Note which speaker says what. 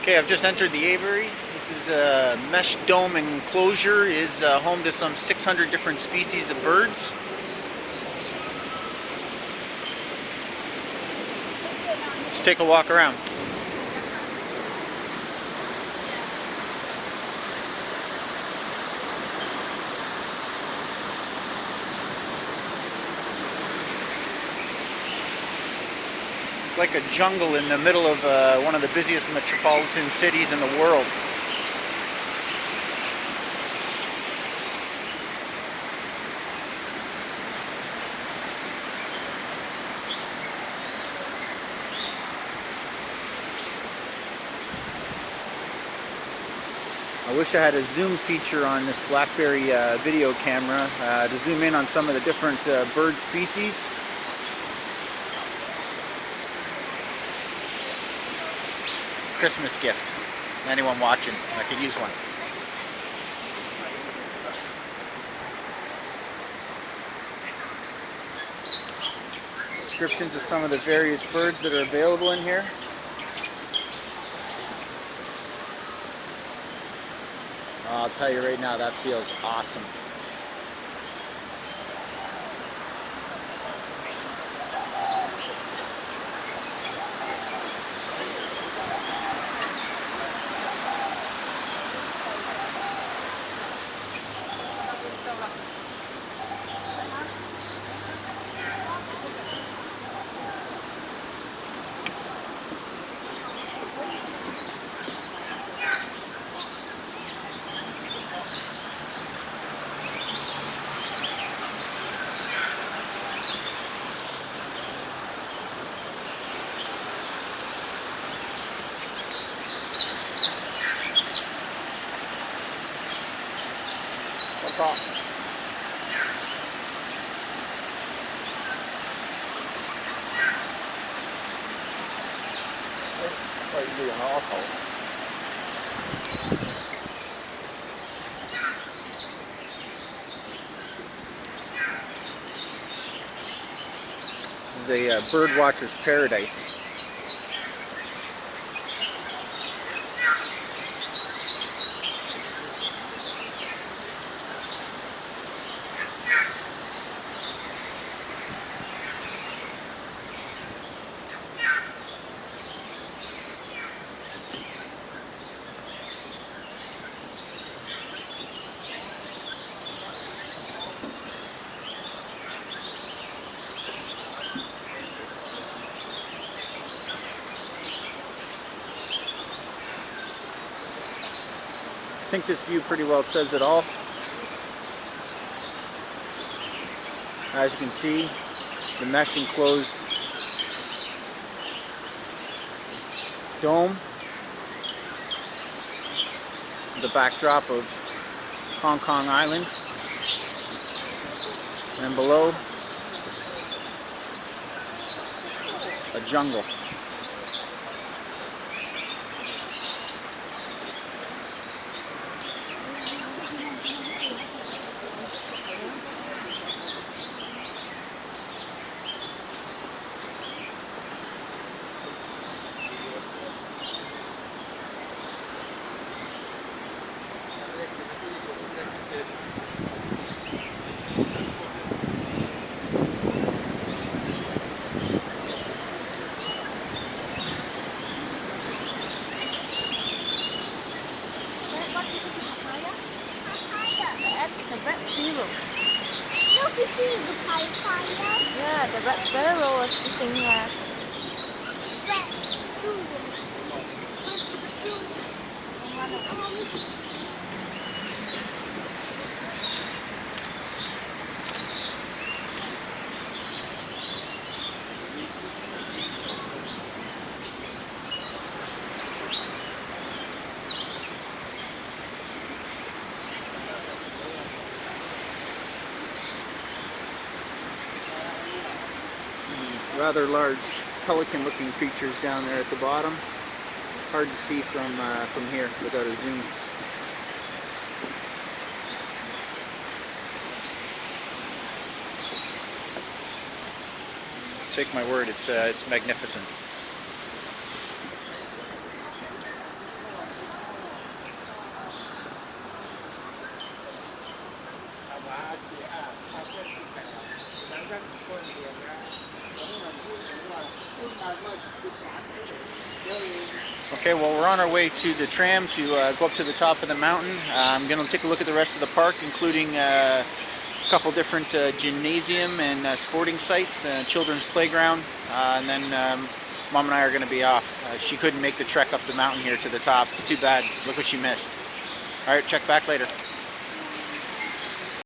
Speaker 1: Okay, I've just entered the aviary. This is a mesh dome enclosure. Is home to some 600 different species of birds. Let's take a walk around. It's like a jungle in the middle of one of the busiest metropolitan cities in the world. I wish I had a zoom feature on this BlackBerry video camera to zoom in on some of the different bird species. Christmas gift. Anyone watching, I could use one. Descriptions of some of the various birds that are available in here. I'll tell you right now, that feels awesome. What's up? This is a bird watcher's paradise. I think this view pretty well says it all. As you can see, the mesh enclosed dome, the backdrop of Hong Kong Island, and below, a jungle.
Speaker 2: The red zero.
Speaker 3: No, you see the papaya.
Speaker 2: Yeah, the red sparrow was eating
Speaker 3: Red blue.
Speaker 2: one of them.
Speaker 1: Rather large pelican-looking creatures down there at the bottom. Hard to see from here without a zoom. Take my word, it's magnificent. Okay, well, we're on our way to the tram to go up to the top of the mountain. I'm going to take a look at the rest of the park, including a couple different gymnasium and sporting sites, children's playground, and then Mom and I are going to be off. She couldn't make the trek up the mountain here to the top. It's too bad. Look what she missed. All right, check back later.